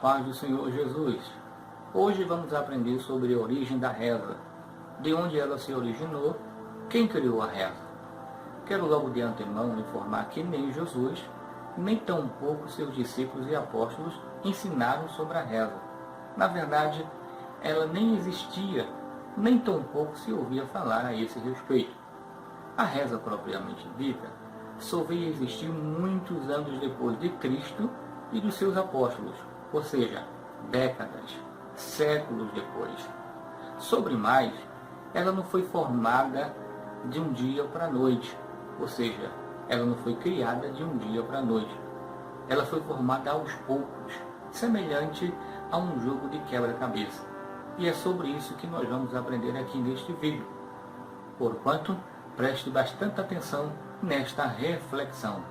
paz do Senhor Jesus. Hoje vamos aprender sobre a origem da reza, de onde ela se originou, quem criou a reza. Quero logo de antemão informar que nem Jesus, nem tampouco seus discípulos e apóstolos ensinaram sobre a reza. Na verdade, ela nem existia, nem tampouco se ouvia falar a esse respeito. A reza propriamente dita só veio a existir muitos anos depois de Cristo e dos seus apóstolos, ou seja, décadas, séculos depois. Sobre mais, ela não foi formada de um dia para a noite, ou seja, ela não foi criada de um dia para a noite. Ela foi formada aos poucos, semelhante a um jogo de quebra-cabeça. E é sobre isso que nós vamos aprender aqui neste vídeo. Porquanto, preste bastante atenção nesta reflexão.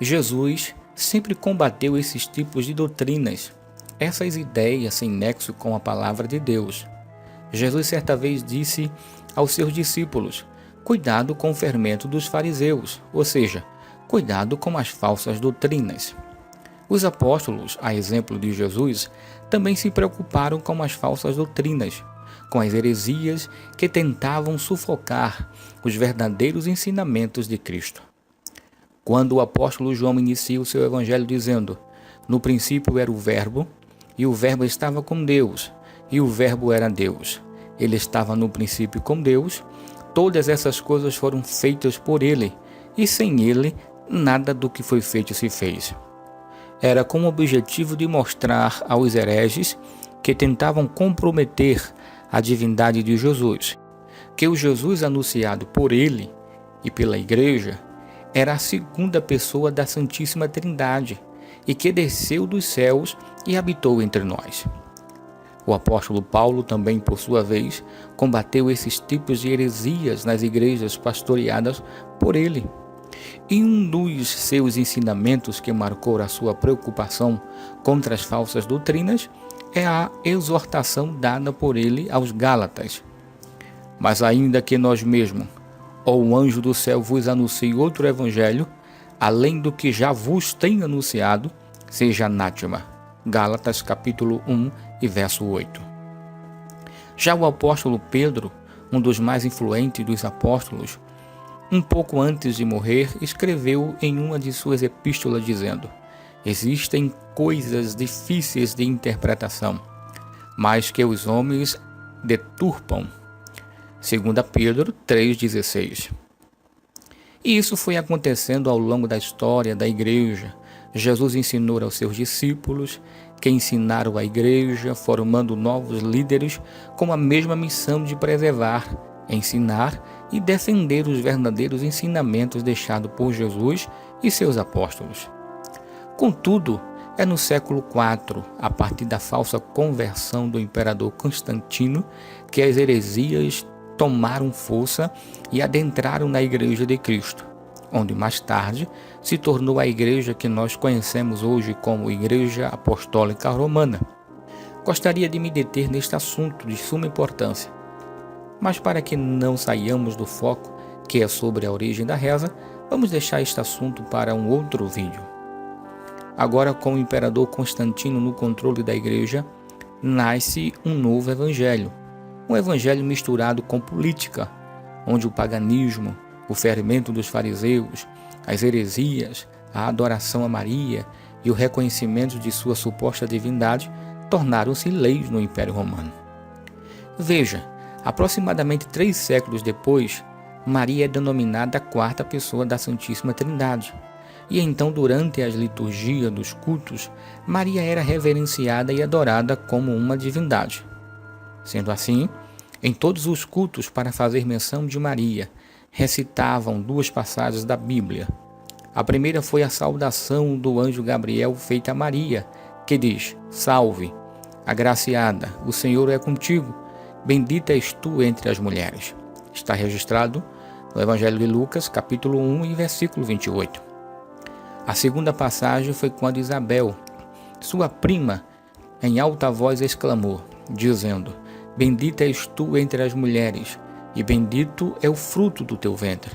Jesus sempre combateu esses tipos de doutrinas, essas ideias sem nexo com a palavra de Deus. Jesus certa vez disse aos seus discípulos: cuidado com o fermento dos fariseus, ou seja, cuidado com as falsas doutrinas. Os apóstolos, a exemplo de Jesus, também se preocuparam com as falsas doutrinas, com as heresias que tentavam sufocar os verdadeiros ensinamentos de Cristo. Quando o apóstolo João inicia o seu evangelho dizendo: no princípio era o Verbo, e o Verbo estava com Deus, e o Verbo era Deus. Ele estava no princípio com Deus. Todas essas coisas foram feitas por ele, e sem ele, nada do que foi feito se fez. Era com o objetivo de mostrar aos hereges que tentavam comprometer a divindade de Jesus, que o Jesus anunciado por ele e pela Igreja era a segunda pessoa da Santíssima Trindade e que desceu dos céus e habitou entre nós. O apóstolo Paulo também, por sua vez, combateu esses tipos de heresias nas igrejas pastoreadas por ele. E um dos seus ensinamentos que marcou a sua preocupação contra as falsas doutrinas é a exortação dada por ele aos Gálatas. Mas ainda que nós mesmos, ou o anjo do céu vos anuncie outro evangelho, além do que já vos tenho anunciado, seja anátema. Gálatas capítulo 1 e verso 8. Já o apóstolo Pedro, um dos mais influentes dos apóstolos, um pouco antes de morrer, escreveu em uma de suas epístolas dizendo: existem coisas difíceis de interpretação, mas que os homens deturpam. 2 Pedro 3,16. E isso foi acontecendo ao longo da história da igreja. Jesus ensinou aos seus discípulos, que ensinaram a igreja, formando novos líderes com a mesma missão de preservar, ensinar e defender os verdadeiros ensinamentos deixados por Jesus e seus apóstolos. Contudo, é no século IV, a partir da falsa conversão do imperador Constantino, que as heresias tomaram força e adentraram na Igreja de Cristo, onde mais tarde se tornou a igreja que nós conhecemos hoje como Igreja Apostólica Romana. Gostaria de me deter neste assunto de suma importância, mas para que não saiamos do foco, que é sobre a origem da reza, vamos deixar este assunto para um outro vídeo. Agora, com o imperador Constantino no controle da igreja, nasce um novo evangelho, um evangelho misturado com política, onde o paganismo, o fermento dos fariseus, as heresias, a adoração a Maria e o reconhecimento de sua suposta divindade tornaram-se leis no Império Romano. Veja, aproximadamente 3 séculos depois, Maria é denominada a quarta pessoa da Santíssima Trindade. E então, durante as liturgias dos cultos, Maria era reverenciada e adorada como uma divindade. Sendo assim, em todos os cultos, para fazer menção de Maria, recitavam 2 passagens da Bíblia. A primeira foi a saudação do anjo Gabriel feita a Maria, que diz: salve, agraciada, o Senhor é contigo, bendita és tu entre as mulheres. Está registrado no Evangelho de Lucas, capítulo 1 e versículo 28. A segunda passagem foi quando Isabel, sua prima, em alta voz exclamou, dizendo: bendita és tu entre as mulheres, e bendito é o fruto do teu ventre.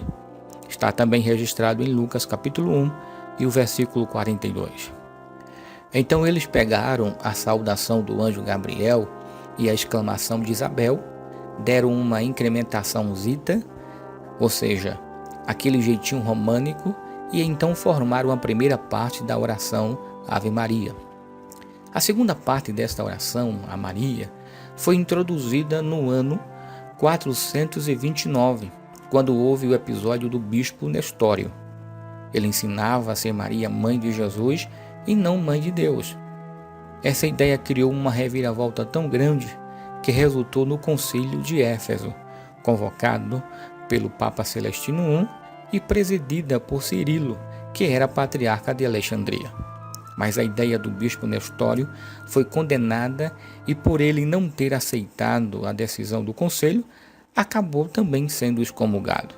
Está também registrado em Lucas capítulo 1 e o versículo 42. Então eles pegaram a saudação do anjo Gabriel e a exclamação de Isabel, deram uma incrementaçãozita, ou seja, aquele jeitinho românico, e então formaram a primeira parte da oração Ave Maria. A segunda parte desta oração, a Maria, foi introduzida no ano 429, quando houve o episódio do bispo Nestório. Ele ensinava a ser Maria mãe de Jesus e não mãe de Deus. Essa ideia criou uma reviravolta tão grande que resultou no Concílio de Éfeso, convocado pelo Papa Celestino I e presidida por Cirilo, que era patriarca de Alexandria. Mas a ideia do bispo Nestório foi condenada e, por ele não ter aceitado a decisão do conselho, acabou também sendo excomungado.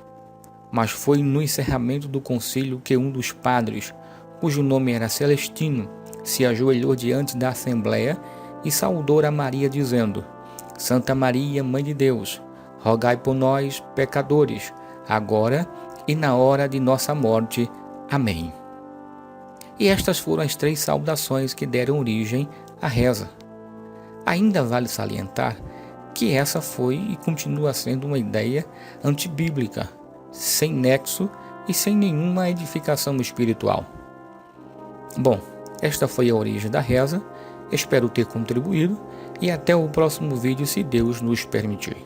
Mas foi no encerramento do concílio que um dos padres, cujo nome era Celestino, se ajoelhou diante da assembleia e saudou a Maria dizendo: Santa Maria, Mãe de Deus, rogai por nós, pecadores, agora e na hora de nossa morte. Amém. E estas foram as 3 saudações que deram origem à reza. Ainda vale salientar que essa foi e continua sendo uma ideia antibíblica, sem nexo e sem nenhuma edificação espiritual. Bom, esta foi a origem da reza, espero ter contribuído e até o próximo vídeo, se Deus nos permitir.